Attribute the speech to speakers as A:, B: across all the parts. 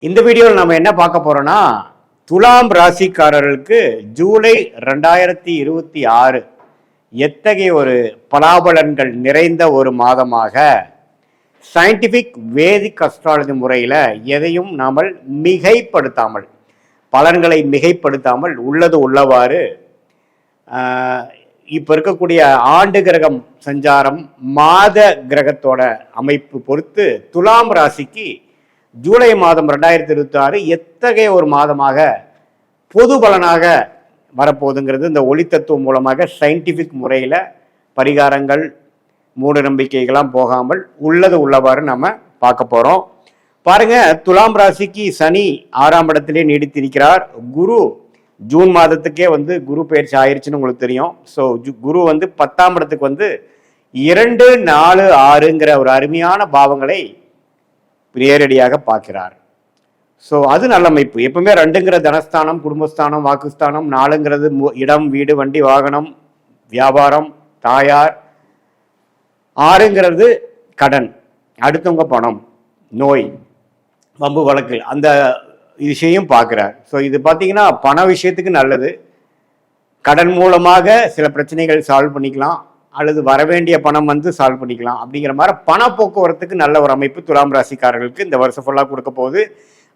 A: இந்த வீடியோவில் நம்ம என்ன பார்க்க போறோம்னா துலாம் ராசிக்காரர்களுக்கு ஜூலை 2026 எத்தகைய ஒரு பலாபலன்கள் நிறைந்த ஒரு மாதமாக சயின்டிஃபிக் வேதிக் அஸ்ட்ராலஜி முறையில் எதையும் நாம் மிகைப்படுத்தாமல் பலன்களை மிகைப்படுத்தாமல் உள்ளது உள்ளவாறு இப்போ இருக்கக்கூடிய ஆண்டு கிரகம் சஞ்சாரம் மாத கிரகத்தோட அமைப்பு பொறுத்து துலாம் ராசிக்கு ஜூலை மாதம் 2026 எத்தகைய ஒரு மாதமாக பொது பலனாக வரப்போகுதுங்கிறது இந்த ஒளித்தத்துவம் மூலமாக சயின்டிஃபிக் முறையில் பரிகாரங்கள் மூட நம்பிக்கைகள்லாம் போகாமல் உள்ளது உள்ளவாறு நம்ம பார்க்க போகிறோம். பாருங்க, துலாம் ராசிக்கு சனி 6ஆம் இடத்திலே நீடித்திருக்கிறார். குரு ஜூன் மாதத்துக்கே குரு பயிற்சி ஆயிடுச்சுன்னு உங்களுக்கு தெரியும். ஸோ குரு 10ஆம் இடத்துக்கு 2, 4, 6ங்கிற ஒரு அருமையான பாவங்களை நேரடியாக பார்க்கிறார். ஸோ அது நல்ல அமைப்பு. எப்பவுமே 2ங்கிற தனஸ்தானம், குடும்பஸ்தானம், வாக்குஸ்தானம், 4ங்கிறது இடம், வீடு, வண்டி, வாகனம், வியாபாரம், தாயார், 6ங்கிறது கடன், அடுத்தவங்க பணம், நோய், வம்பு வழக்கு, அந்த விஷயம் பார்க்குறார். ஸோ இது பார்த்தீங்கன்னா பண விஷயத்துக்கு நல்லது. கடன் மூலமாக சில பிரச்சனைகள் சால்வ் பண்ணிக்கலாம், அல்லது வரவேண்டிய பணம் சால்வ் பண்ணிக்கலாம். அப்படிங்கிற மாதிரி பண போக்குவரத்துக்கு நல்ல ஒரு அமைப்பு துலாம் ராசிக்காரர்களுக்கு இந்த வருஷம் ஃபுல்லாக கொடுக்க போகுது.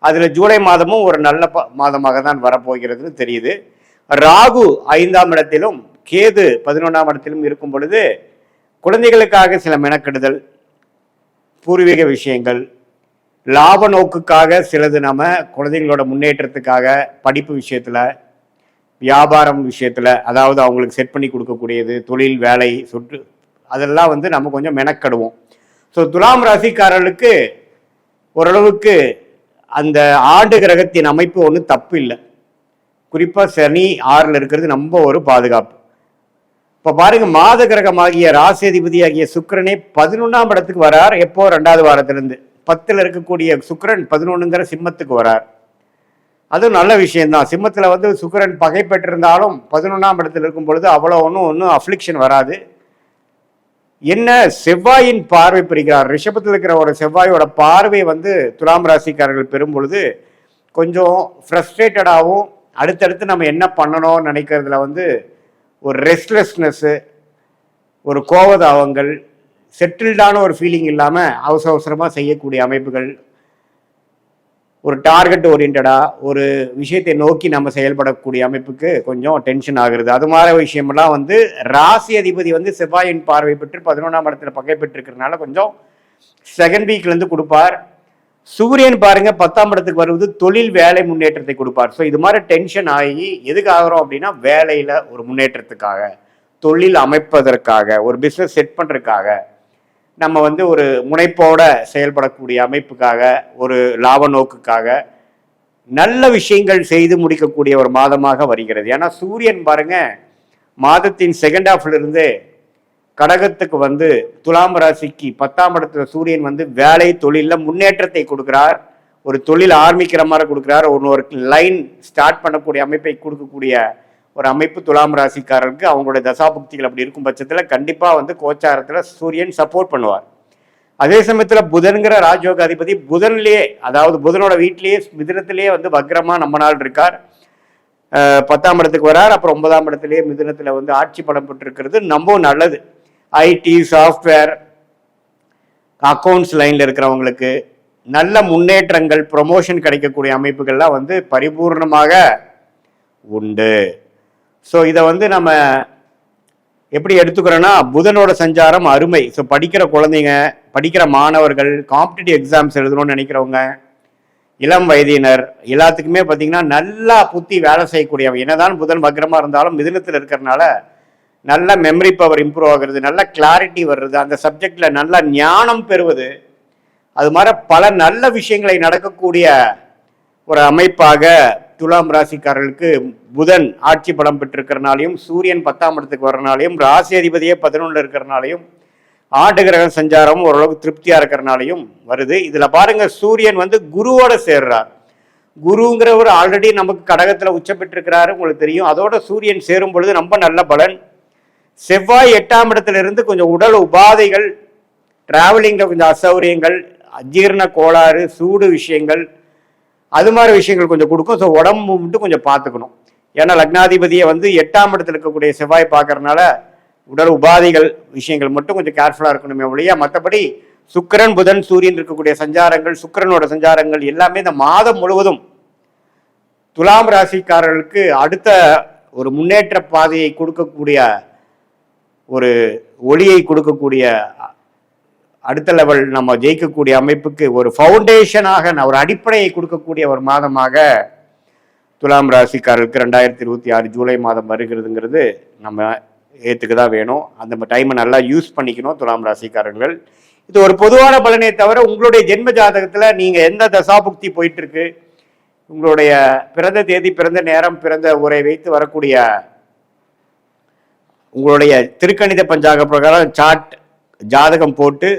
A: அதில் ஜூலை மாதமும் ஒரு நல்ல மாதமாக தான் வரப்போகிறதுன்னு தெரியுது. ராகு 5ஆம் இடத்திலும் கேது 11ஆம் இடத்திலும் இருக்கும் பொழுது குழந்தைகளுக்காக சில மெனக்கெடுதல், பூர்வீக விஷயங்கள், லாப நோக்குக்காக சிலது நம்ம குழந்தைங்களோட முன்னேற்றத்துக்காக படிப்பு விஷயத்தில், வியாபாரம் விஷயத்தில், அதாவது அவங்களுக்கு செட் பண்ணி கொடுக்கக்கூடியது, தொழில், வேலை, சொத்து, அதெல்லாம் நம்ம கொஞ்சம் மெனக்கெடுவோம். ஸோ துலாம் ராசிக்காரர்களுக்கு ஓரளவுக்கு அந்த ஆண்டு கிரகத்தின் அமைப்பு ஒன்றும் தப்பு இல்லை. குறிப்பாக சனி 6ல் இருக்கிறது ரொம்ப ஒரு பாதுகாப்பு. இப்போ பாருங்க, மாத கிரகமாகிய ராசி அதிபதியாகிய சுக்கிரனே 11ஆம் இடத்துக்கு வரார். எப்போ? 2வது வாரத்திலிருந்து 10ல் இருக்கக்கூடிய சுக்கிரன் 11ங்கிற சிம்மத்துக்கு வரார். அதுவும் நல்ல விஷயம்தான். சிம்மத்தில் சுக்கிரன் பகை பெற்றிருந்தாலும் 11ஆம் இடத்துல இருக்கும் பொழுது அவ்வளோ ஒன்றும் அஃப்ளிக்ஷன் வராது. என்ன, செவ்வாயின் பார்வை பெறுகிறார். ரிஷபத்தில் இருக்கிற ஒரு செவ்வாயோட பார்வை துலாம் ராசிக்காரர்கள் பெறும் பொழுது கொஞ்சம் ஃப்ரஸ்ட்ரேட்டடாகவும், அடுத்தடுத்து நம்ம என்ன பண்ணணும்னு நினைக்கிறதுல ஒரு ரெஸ்ட்லெஸ்னஸ்ஸு, ஒரு கோபதாபங்கள், செட்டில்டான ஒரு ஃபீலிங் இல்லாமல் அவசர அவசரமாக செய்யக்கூடிய அமைப்புகள், ஒரு டார்கெட் ஓரியன்டா ஒரு விஷயத்தை நோக்கி நம்ம செயல்படக்கூடிய அமைப்புக்கு கொஞ்சம் டென்ஷன் ஆகுறது. அது மாதிரி விஷயமெல்லாம் ராசி அதிபதி செவ்வாயின் பார்வை பெற்று 11ஆம் இடத்துல பகை பெற்றிருக்கிறதுனால கொஞ்சம் செகண்ட் வீக்லேருந்து கொடுப்பார். சூரியன் பாருங்க 10ஆம் இடத்துக்கு வருவது தொழில், வேலை முன்னேற்றத்தை கொடுப்பார். ஸோ இது மாதிரி டென்ஷன் ஆகி எதுக்கு ஆகிறோம் அப்படின்னா வேலையில ஒரு முன்னேற்றத்துக்காக, தொழில் அமைப்பதற்காக, ஒரு பிஸ்னஸ் செட் பண்ணுறதுக்காக, நம்ம ஒரு முனைப்போட செயல்படக்கூடிய அமைப்புக்காக, ஒரு லாப நோக்குக்காக நல்ல விஷயங்கள் செய்து முடிக்கக்கூடிய ஒரு மாதமாக வருகிறது. ஏன்னா சூரியன் பாருங்க மாதத்தின் செகண்ட் ஹாஃப்ல இருந்து கடகத்துக்கு துலாம் ராசிக்கு 10ஆம் இடத்துல சூரியன் வேலை, தொழிலில் முன்னேற்றத்தை கொடுக்கிறார். ஒரு தொழில் ஆரம்பிக்கிற மாதிரி கொடுக்குறார். ஒரு லைன் ஸ்டார்ட் பண்ணக்கூடிய அமைப்பை கொடுக்கக்கூடிய ஒரு அமைப்பு துலாம் ராசிக்காரருக்கு. அவங்களுடைய தசாபுக்திகள் அப்படி இருக்கும் பட்சத்தில் கண்டிப்பாக கோச்சாரத்தில் சூரியன் சப்போர்ட் பண்ணுவார். அதே சமயத்தில் புதன்கிற ராஜயோக அதிபதி புதன்லேயே, அதாவது புதனோட வீட்டிலேயே மிதுனத்திலேயே வக்ரமாக நம்ம நாள் இருக்கார். 10ஆம் இடத்துக்கு வரார். அப்புறம் 9ஆம் இடத்துலேயே மிதுனத்தில் ஆட்சி பலம் பெற்றிருக்கிறது ரொம்ப நல்லது. ஐடி, சாஃப்ட்வேர், அக்கௌண்ட்ஸ் லைனில் இருக்கிறவங்களுக்கு நல்ல முன்னேற்றங்கள், ப்ரொமோஷன் கிடைக்கக்கூடிய அமைப்புகள்லாம் பரிபூர்ணமாக உண்டு. ஸோ இதை நம்ம எப்படி எடுத்துக்கிறோன்னா, புதனோட சஞ்சாரம் அருமை. ஸோ படிக்கிற குழந்தைங்க, படிக்கிற மாணவர்கள், காம்படிட்டிவ் எக்ஸாம்ஸ் எழுதணும்னு நினைக்கிறவங்க, இளம் வயதினர் எல்லாத்துக்குமே பார்த்தீங்கன்னா நல்லா புத்தி வேலை செய்யக்கூடியவங்க. என்னதான் புதன் வக்ரமாக இருந்தாலும் மிதுனத்தில் இருக்கிறதுனால நல்ல மெமரி பவர் இம்ப்ரூவ் ஆகுறது, நல்ல கிளாரிட்டி வர்றது, அந்த சப்ஜெக்டில் நல்ல ஞானம் பெறுவது, அது மாதிரி பல நல்ல விஷயங்களை நடக்கக்கூடிய ஒரு அமைப்பாக துலாம் ராசிக்காரர்களுக்கு புதன் ஆட்சி பலம் பெற்றிருக்கிறனாலையும், சூரியன் 10ஆம் இடத்துக்கு வர்றனாலையும், ராசி அதிபதியே 11ல் இருக்கிறனாலையும், ஆண்டு கிரக சஞ்சாரம் ஓரளவுக்கு திருப்தியாக இருக்கிறனாலையும் வருது. இதில் பாருங்க, சூரியன் குருவோட சேர்றார். குருங்கிறவர் ஆல்ரெடி நமக்கு கடகத்தில் உச்ச பெற்றிருக்கிறாரு, உங்களுக்கு தெரியும். அதோட சூரியன் சேரும் பொழுது ரொம்ப நல்ல பலன். செவ்வாய் 8ஆம் இடத்துல இருந்து கொஞ்சம் உடல் உபாதைகள், டிராவலிங்கில் கொஞ்சம் அசௌரியங்கள், அஜீரண கோளாறு, சூடு விஷயங்கள், அது மாதிரி விஷயங்கள் கொஞ்சம் கொடுக்கும். ஸோ உடம்பு மட்டும் கொஞ்சம் பார்த்துக்கணும். ஏன்னா லக்னாதிபதியை வந்து 8ஆம் இடத்துல இருக்கக்கூடிய செவ்வாய் பார்க்கறதுனால உடல் உபாதைகள் விஷயங்கள் மட்டும் கொஞ்சம் கேர்ஃபுல்லாக இருக்கணுமே ஒழிய மற்றபடி சுக்கிரன் புதன் சூரியன் இருக்கக்கூடிய சஞ்சாரங்கள், சுக்கிரனோட சஞ்சாரங்கள் எல்லாமே இந்த மாதம் முழுவதும் துலாம் ராசிக்காரர்களுக்கு அடுத்த ஒரு முன்னேற்ற பாதையை கொடுக்கக்கூடிய, ஒரு ஒளியை கொடுக்கக்கூடிய, அடுத்த லெவல் நம்ம ஜெயிக்கக்கூடிய அமைப்புக்கு ஒரு ஃபவுண்டேஷனாக, ஒரு அடிப்படையை கொடுக்கக்கூடிய ஒரு மாதமாக துலாம் ராசிக்காரர்களுக்கு 2026 ஜூலை மாதம் வருகிறதுங்கிறது நம்ம ஏற்றுக்கு தான் வேணும். அந்த டைமை நல்லா யூஸ் பண்ணிக்கணும் துலாம் ராசிக்காரர்கள். இது ஒரு பொதுவான பலனே தவிர உங்களுடைய ஜென்ம ஜாதகத்தில் நீங்கள் எந்த தசாபுக்தி போயிட்டு இருக்கு, உங்களுடைய பிறந்த தேதி, பிறந்த நேரம், பிறந்த ஊரை வைத்து வரக்கூடிய உங்களுடைய திருக்கணித பஞ்சாங்க பிரகாரம் சார்ட் ஜாதகம் போட்டு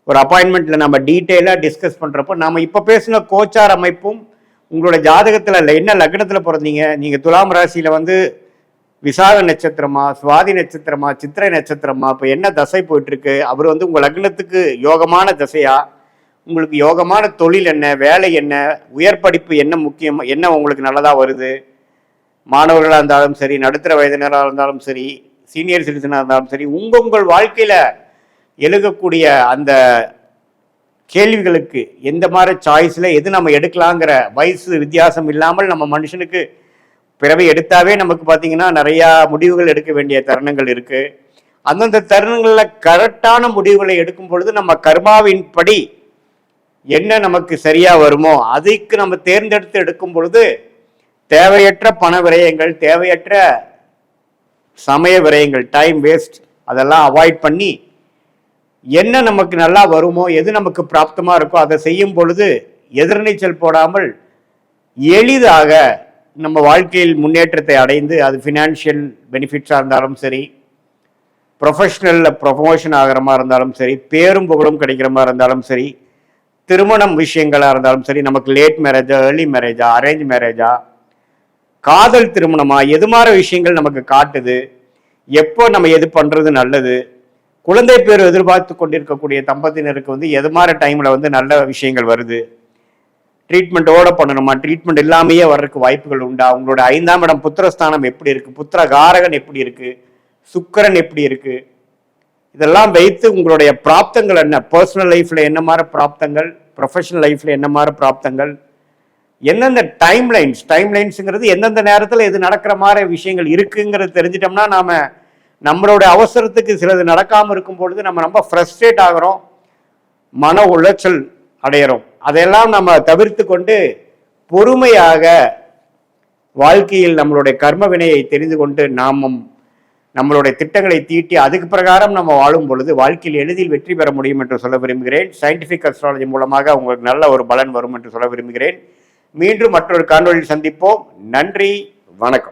A: ஒரு அப்பாயின்மெண்ட்டில் நம்ம டீட்டெயிலாக டிஸ்கஸ் பண்ணுறப்போ நம்ம இப்போ பேசின கோச்சார் அமைப்பும் உங்களோட ஜாதகத்தில் என்ன லக்னத்தில் பிறந்தீங்க, நீங்கள் துலாம் ராசியில் வந்து விசாக நட்சத்திரமா, சுவாதி நட்சத்திரமா, சித்திரை நட்சத்திரமா, இப்போ என்ன தசை போயிட்டுருக்கு, அவர் வந்து உங்கள் லக்னத்துக்கு யோகமான தசையா, உங்களுக்கு யோகமான தொழில் என்ன, வேலை என்ன, உயர் படிப்பு என்ன முக்கியம், என்ன உங்களுக்கு நல்லதாக வருது, மாணவர்களாக இருந்தாலும் சரி, நடுத்தர வயதினராக இருந்தாலும் சரி, சீனியர் சிட்டிசனாக இருந்தாலும் சரி, உங்கள் வாழ்க்கையில் எழுகக்கூடிய அந்த கேள்விகளுக்கு எந்த மாதிரி சாய்ஸில் எது நம்ம எடுக்கலாங்கிற வயசு வித்தியாசம் இல்லாமல் நம்ம மனுஷனுக்கு பிறவை எடுத்தாவே நமக்கு பார்த்தீங்கன்னா நிறையா முடிவுகள் எடுக்க வேண்டிய தருணங்கள் இருக்குது. அந்தந்த தருணங்களில் கரெக்டான முடிவுகளை எடுக்கும் பொழுது நம்ம கர்மாவின் படி என்ன நமக்கு சரியாக வருமோ அதுக்கு நம்ம தேர்ந்தெடுத்து எடுக்கும் பொழுது தேவையற்ற பண விரயங்கள், தேவையற்ற சமய விரயங்கள், டைம் வேஸ்ட், அதெல்லாம் அவாய்ட் பண்ணி என்ன நமக்கு நல்லா வருமோ, எது நமக்கு பிராப்தமாக இருக்கோ அதை செய்யும் பொழுது எதிர்நீச்சல் போடாமல் எளிதாக நம்ம வாழ்க்கையில் முன்னேற்றத்தை அடைந்து, அது ஃபினான்ஷியல் பெனிஃபிட்ஸாக இருந்தாலும் சரி, ப்ரொஃபஷ்னலில் ப்ரொமோஷன் ஆகிற மாதிரி இருந்தாலும் சரி, பேரும் புகழும் கிடைக்கிற மாதிரி இருந்தாலும் சரி, திருமணம் விஷயங்களாக இருந்தாலும் சரி, நமக்கு லேட் மேரேஜா, ஏர்லி மேரேஜா, அரேஞ்ச் மேரேஜா, காதல் திருமணமா, எது மாதிரி விஷயங்கள் நமக்கு காட்டுது, எப்போ நம்ம எது பண்ணுறது நல்லது, குழந்தை பேர் எதிர்பார்த்து கொண்டிருக்கக்கூடிய தம்பதியினருக்கு வந்து எது மாதிரி டைமில் வந்து நல்ல விஷயங்கள் வருது, ட்ரீட்மெண்ட்டோட பண்ணணுமா, ட்ரீட்மெண்ட் இல்லாமையே வர்றதுக்கு வாய்ப்புகள் உண்டா, உங்களோட 5ஆம் இடம் புத்திரஸ்தானம் எப்படி இருக்குது, புத்திரகாரகன் எப்படி இருக்குது, சுக்கிரன் எப்படி இருக்குது, இதெல்லாம் வைத்து உங்களுடைய பிராப்தங்கள் என்ன, பர்சனல் லைஃப்பில் என்ன மாதிரி பிராப்தங்கள், ப்ரொஃபஷனல் லைஃப்பில் என்ன மாதிரி பிராப்தங்கள், எந்தெந்த டைம்லைன்ஸுங்கிறது எந்தெந்த நேரத்தில் எது நடக்கிற மாதிரி விஷயங்கள் இருக்குங்கிறது தெரிஞ்சிட்டோம்னா நாம் நம்மளோட அவசரத்துக்கு சிலது நடக்காமல் இருக்கும் பொழுது நம்ம ரொம்ப ஃப்ரஸ்ட்ரேட் ஆகிறோம், மன உளைச்சல் அடையிறோம். அதையெல்லாம் நம்ம தவிர்த்து கொண்டு பொறுமையாக வாழ்க்கையில் நம்மளுடைய கர்ம வினையை தெரிந்து கொண்டு நாமும் நம்மளுடைய திட்டங்களை தீட்டி அதுக்கு பிரகாரம் நம்ம வாழும் பொழுது வாழ்க்கையில் எளிதில் வெற்றி பெற முடியும் என்று சொல்ல விரும்புகிறேன். சயின்டிஃபிக் அஸ்ட்ராலஜி மூலமாக உங்களுக்கு நல்ல ஒரு பலன் வரும் என்று சொல்ல விரும்புகிறேன். மீண்டும் மற்றொரு காணொளியில் சந்திப்போம். நன்றி, வணக்கம்.